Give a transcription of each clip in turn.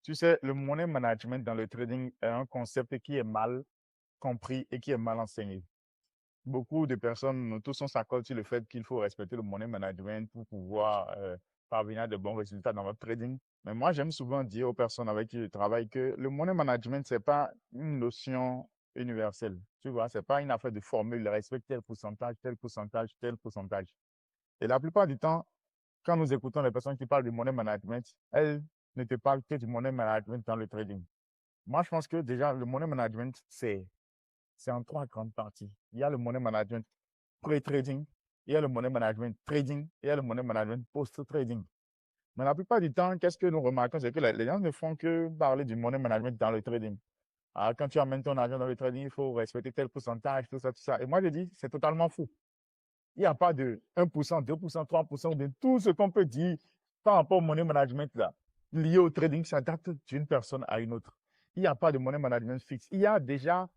Tu sais, le money management dans le trading est un concept qui est mal compris et qui est mal enseigné. Beaucoup de personnes, tous on s'accorde sur le fait qu'il faut respecter le money management pour pouvoir parvenir à de bons résultats dans votre trading. Mais moi, j'aime souvent dire aux personnes avec qui je travaille que le money management, c'est pas une notion universelle. Tu vois, c'est pas une affaire de formule, respecte tel pourcentage, tel pourcentage, tel pourcentage. Et la plupart du temps, quand nous écoutons les personnes qui parlent du money management, elles ne te parlent que du money management dans le trading. Moi, je pense que déjà, le money management, c'est en trois grandes parties. Il y a le money management pré-trading, il y a le money management trading, et il y a le money management post-trading. Mais la plupart du temps, qu'est-ce que nous remarquons, c'est que les gens ne font que parler du money management dans le trading. Ah, quand tu amènes ton argent dans le trading, il faut respecter tel pourcentage, tout ça, tout ça. Et moi, je dis, c'est totalement fou. Il n'y a pas de 1%, 2%, 3%, de tout ce qu'on peut dire par rapport au money management là, lié au trading, ça date d'une personne à une autre. Il n'y a pas de money management fixe. Il y a déjà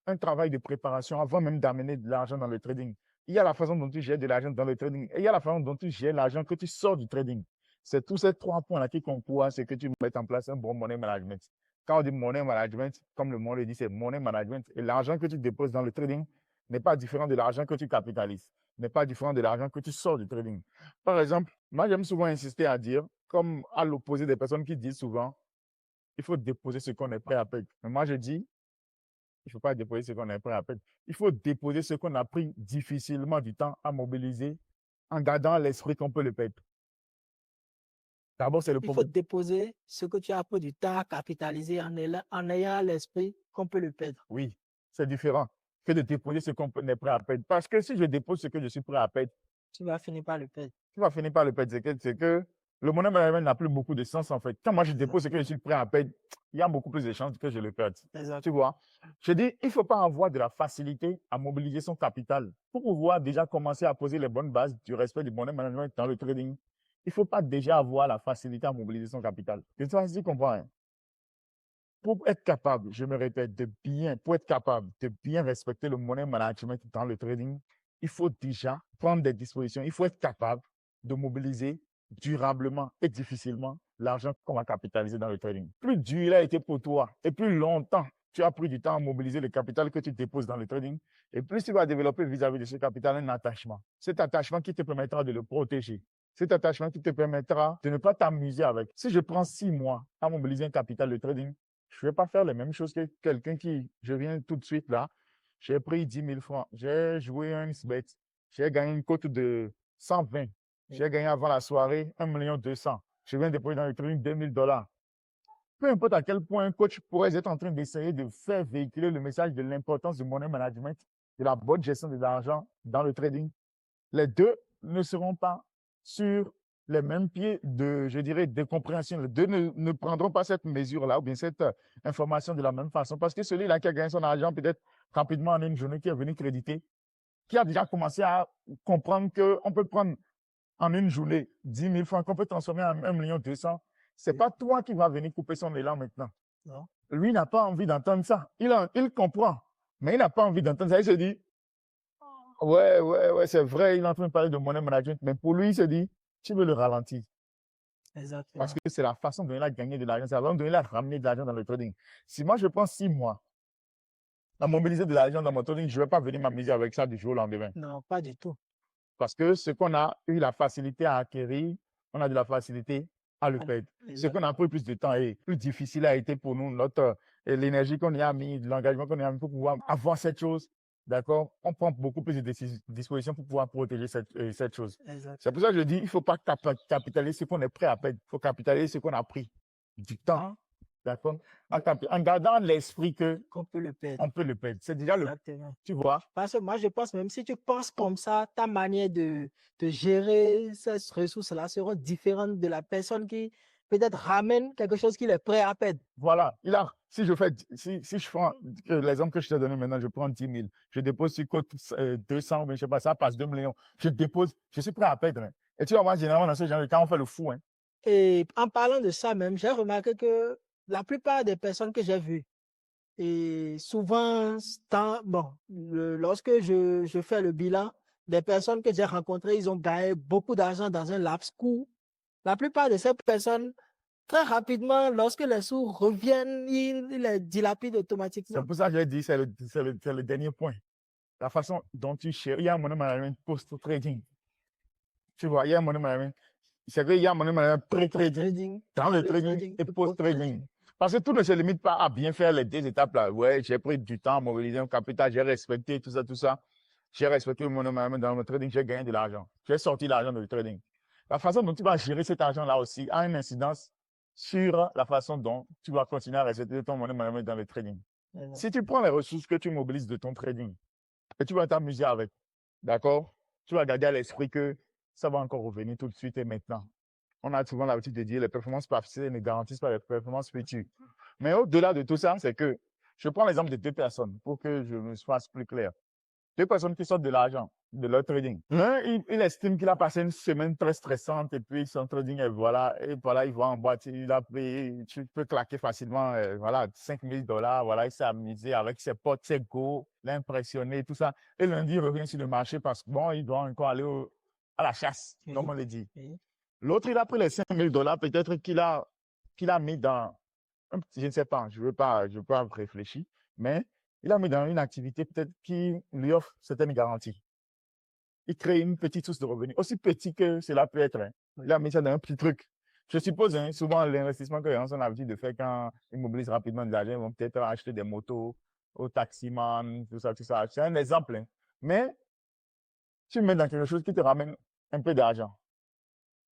un travail de préparation avant même d'amener de l'argent dans le trading. Il y a la façon dont tu gères de l'argent dans le trading et il y a la façon dont tu gères l'argent que tu sors du trading. C'est tous ces trois points-là qui concourent à ce que tu mettes en place un bon money management. Quand on dit money management, comme le mot le dit, c'est money management. Et l'argent que tu déposes dans le trading n'est pas différent de l'argent que tu capitalises, n'est pas différent de l'argent que tu sors du trading. Par exemple, moi, j'aime souvent insister à dire, comme à l'opposé des personnes qui disent souvent, il faut déposer ce qu'on est prêt à payer. Mais moi, je dis, il ne faut pas déposer ce qu'on est prêt à perdre. Il faut déposer ce qu'on a pris difficilement du temps à mobiliser en gardant à l'esprit qu'on peut le perdre. D'abord, c'est le Il faut problème. déposer ce que tu as pris du temps à capitaliser en ayant à l'esprit qu'on peut le perdre. Oui, c'est différent que de déposer ce qu'on est prêt à perdre. Parce que si je dépose ce que je suis prêt à perdre, Tu vas finir par le perdre. tu vas finir par le perdre. C'est que le money management n'a plus beaucoup de sens en fait. Quand moi je dépose ce que je suis prêt à perdre, il y a beaucoup plus de chances que je le perde. Exact. Tu vois? Je dis, il ne faut pas avoir de la facilité à mobiliser son capital pour pouvoir déjà commencer à poser les bonnes bases du respect du money management dans le trading. Il ne faut pas déjà avoir la facilité à mobiliser son capital. Je ne sais pas si tu comprends. Hein. Pour être capable, je me répète, pour être capable de bien respecter le money management dans le trading, il faut déjà prendre des dispositions. Il faut être capable de mobiliser durablement et difficilement l'argent qu'on va capitaliser dans le trading. Plus dur il a été pour toi et plus longtemps tu as pris du temps à mobiliser le capital que tu déposes dans le trading, et plus tu vas développer vis-à-vis de ce capital un attachement. Cet attachement qui te permettra de le protéger. Cet attachement qui te permettra de ne pas t'amuser avec. Si je prends 6 mois à mobiliser un capital de trading, je ne vais pas faire les mêmes choses que quelqu'un qui, je viens tout de suite là, j'ai pris 10 000 francs, j'ai joué un bet, j'ai gagné une cote de 120, j'ai gagné avant la soirée 1 200 000. Je viens de déposer dans le trading 2 000 $. Peu importe à quel point un coach pourrait être en train d'essayer de faire véhiculer le message de l'importance du money management, de la bonne gestion de l'argent dans le trading, les deux ne seront pas sur les mêmes pieds de, je dirais, de compréhension. Les deux ne prendront pas cette mesure-là ou bien cette information de la même façon parce que celui-là qui a gagné son argent peut-être rapidement en une journée, qui est venu créditer, qui a déjà commencé à comprendre qu'on peut prendre en une journée 10 000 francs, qu'on peut transformer en 1 200 000. C'est pas toi qui vas venir couper son élan maintenant. Non? Lui n'a pas envie d'entendre ça. Il comprend, mais il n'a pas envie d'entendre ça. Il se dit, ouais, ouais, ouais, c'est vrai, il est en train de parler de money management, mais pour lui, il se dit, tu veux le ralentir. Parce Exactement. que c'est la façon dont il a gagné de l'argent, c'est la façon dont il a ramené de l'argent dans le trading. Si moi, je prends 6 mois à mobiliser de l'argent dans mon trading, je ne vais pas venir m'amuser avec ça du jour au lendemain. Non, pas du tout. Parce que ce qu'on a eu la facilité à acquérir, on a de la facilité à le perdre. Ce Exact. qu'on a pris plus de temps et plus difficile a été pour nous, l'énergie qu'on y a mis, l'engagement qu'on y a mis pour pouvoir avoir cette chose, d'accord? On prend beaucoup plus de dispositions pour pouvoir protéger cette chose. Exact. C'est pour ça que je dis, il ne faut pas capitaliser ce qu'on est prêt à perdre. Il faut capitaliser ce qu'on a pris du temps, d'accord? En gardant l'esprit que Qu'on peut le perdre. on peut le perdre. C'est déjà Exactement. tu vois? Parce que moi, je pense, même si tu penses comme ça, ta manière de gérer ces ressources-là sera différente de la personne qui peut-être ramène quelque chose qu'il est prêt à perdre. Voilà. Si je prends l'exemple que je t'ai donné maintenant, je prends 10 000, je dépose sur côte 200, mais je sais pas, ça passe 2 millions. Je dépose, je suis prêt à perdre. Hein. Et tu vas voir, généralement, dans ce genre de cas, on fait le fou. Hein. Et en parlant de ça même, j'ai remarqué que la plupart des personnes que j'ai vues, et souvent, lorsque je fais le bilan, des personnes que j'ai rencontrées, ils ont gagné beaucoup d'argent dans un laps court. La plupart de ces personnes, très rapidement, lorsque les sous reviennent, il les dilapide C'est automatiquement. pour ça que j'ai dit, c'est le dernier point. La façon dont tu cherches, il y a un money management post-trading. Tu vois, il y a un money management. C'est vrai, il y a un money management pré-trading, Trading, dans le pre-trading trading et et post-trading. post-trading. Parce que tout ne se limite pas à bien faire les deux étapes là. Ouais, j'ai pris du temps à mobiliser un capital, j'ai respecté tout ça, tout ça. J'ai respecté mon management dans le trading, j'ai gagné de l'argent. J'ai sorti l'argent du trading. La façon dont tu vas gérer cet argent-là aussi a une incidence sur la façon dont tu vas continuer à respecter ton money management dans le trading. Exact. Si tu prends les ressources que tu mobilises de ton trading et tu vas t'amuser avec, d'accord? Tu vas garder à l'esprit que ça va encore revenir tout de suite et maintenant. On a souvent l'habitude de dire les performances passées ne garantissent pas les performances futures. Mais au-delà de tout ça, c'est que je prends l'exemple de deux personnes pour que je me fasse plus clair. Deux personnes qui sortent de l'argent, de leur trading. L'un, il estime qu'il a passé une semaine très stressante et puis son trading, et voilà, il va en boîte, il a pris, tu peux claquer facilement, voilà, $5 000, voilà, il s'est amusé avec ses potes, ses go, l'impressionné, tout ça. Et lundi, il revient sur le marché parce que bon, il doit encore aller à la chasse, comme on le dit. Oui. L'autre, il a pris les $5 000, peut-être qu'il a mis dans, je ne sais pas, je veux pas réfléchir, mais il a mis dans une activité peut-être qui lui offre certaines garanties. Il crée une petite source de revenus, aussi petit que cela peut être. Hein. Oui. Il a mis ça dans un petit truc. Je suppose, hein, souvent, l'investissement que les gens ont l'habitude de faire quand ils mobilisent rapidement de l'argent, ils vont peut-être acheter des motos au taximan, tout ça, tout ça. C'est un exemple. Hein. Mais tu mets dans quelque chose qui te ramène un peu d'argent.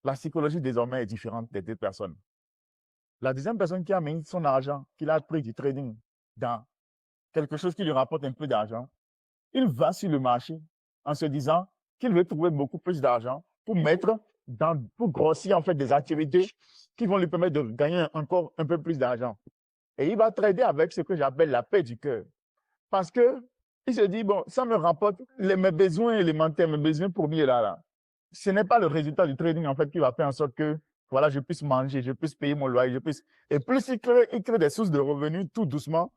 La psychologie désormais est différente des deux personnes. La deuxième personne qui a mis son argent, qu'il a pris du trading dans quelque chose qui lui rapporte un peu d'argent, il va sur le marché en se disant qu'il veut trouver beaucoup plus d'argent pour mettre pour grossir en fait des activités qui vont lui permettre de gagner encore un peu plus d'argent. Et il va trader avec ce que j'appelle la paix du cœur. Parce que il se dit, bon, ça me rapporte mes besoins élémentaires, mes besoins premiers là. Ce n'est pas le résultat du trading en fait qui va faire en sorte que voilà, je puisse manger, je puisse payer mon loyer, Et plus il crée des sources de revenus tout doucement.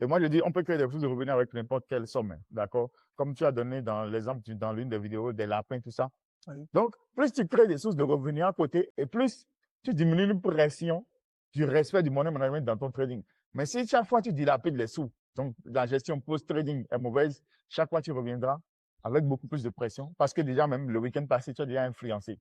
Et moi, je dis, on peut créer des sources de revenus avec n'importe quelle somme, hein, d'accord? Comme tu as donné dans l'exemple, dans l'une des vidéos, des lapins, tout ça. Oui. Donc, plus tu crées des sources de revenus à côté et plus tu diminues une pression du respect du money management dans ton trading. Mais si chaque fois tu dilapides les sous, donc la gestion post-trading est mauvaise, chaque fois tu reviendras avec beaucoup plus de pression parce que déjà même le week-end passé, tu as déjà influencé.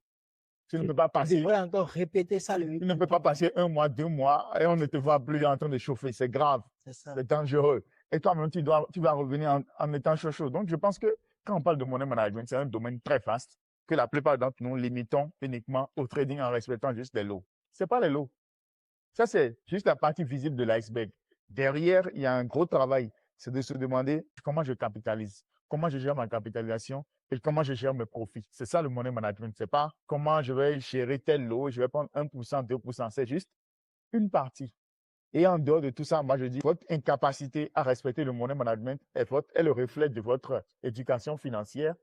Tu ne peux pas passer. Je vais encore répéter ça le Tu week-end. ne peux pas passer 1 mois, 2 mois et on ne te voit plus en train de chauffer. C'est grave. C'est dangereux. Et toi-même, tu vas revenir en étant chaud. Donc, je pense que quand on parle de money management, c'est un domaine très vaste que la plupart d'entre nous limitons uniquement au trading en respectant juste les lots. C'est pas les lots. Ça, c'est juste la partie visible de l'iceberg. Derrière, il y a un gros travail. C'est de se demander comment je capitalise, comment je gère ma capitalisation et comment je gère mes profits. C'est ça le money management. C'est pas comment je vais gérer tel lot, je vais prendre 1%, 2%. C'est juste une partie. Et en dehors de tout ça, moi, je dis, votre incapacité à respecter le money management est le reflet de votre éducation financière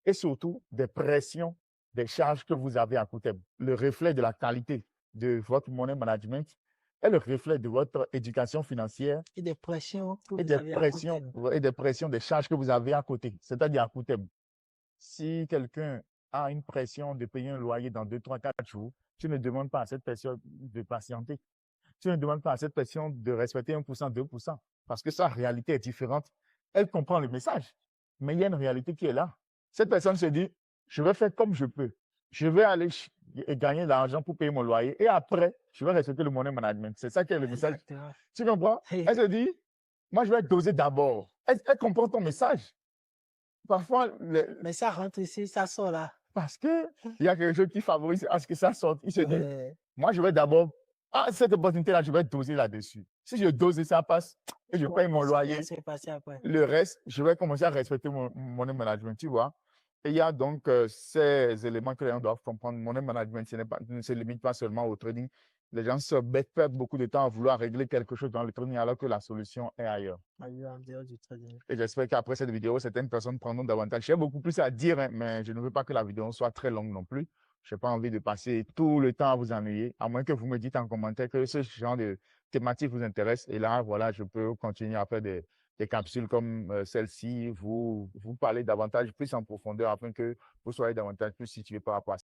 et surtout des pressions, des charges que vous avez à côté. Le reflet de la qualité de votre money management est le reflet de votre éducation financière et des pressions que et vous des avez à pressions, côté. et des pressions, des charges que vous avez à côté, c'est-à-dire à côté. Si quelqu'un a une pression de payer un loyer dans 2, 3, 4 jours, tu ne demandes pas à cette personne de patienter. Tu ne demandes pas à cette personne de respecter 1%, 2%, parce que sa réalité est différente. Elle comprend le message, mais il y a une réalité qui est là. Cette personne se dit, je vais faire comme je peux. Je vais aller gagner de l'argent pour payer mon loyer et après, je vais respecter le money management. C'est ça qui est le message. Exactement. Tu comprends? Elle se dit, moi, je vais doser d'abord. Elle comprend ton message. Parfois, Mais ça rentre ici, ça sort là. parce qu'il y a quelque chose qui favorise à ce que ça sorte. Il se dit, Ouais. moi, je vais d'abord, cette opportunité-là, je vais doser là-dessus. Si je dose et ça passe, et je paye mon loyer, C'est passé après. le reste, je vais commencer à respecter mon money management, tu vois. Et il y a donc ces éléments que les gens doivent comprendre. Money management, ne se limite pas seulement au trading. Les gens perdent beaucoup de temps à vouloir régler quelque chose dans le trading alors que la solution est ailleurs. En dehors du trading. Et j'espère qu'après cette vidéo, certaines personnes prendront davantage. J'ai beaucoup plus à dire, hein, mais je ne veux pas que la vidéo soit très longue non plus. Je n'ai pas envie de passer tout le temps à vous ennuyer, à moins que vous me dites en commentaire que ce genre de thématique vous intéresse. Et là, voilà, je peux continuer à faire des capsules comme celle-ci, vous parler davantage plus en profondeur afin que vous soyez davantage plus situé par rapport à ça.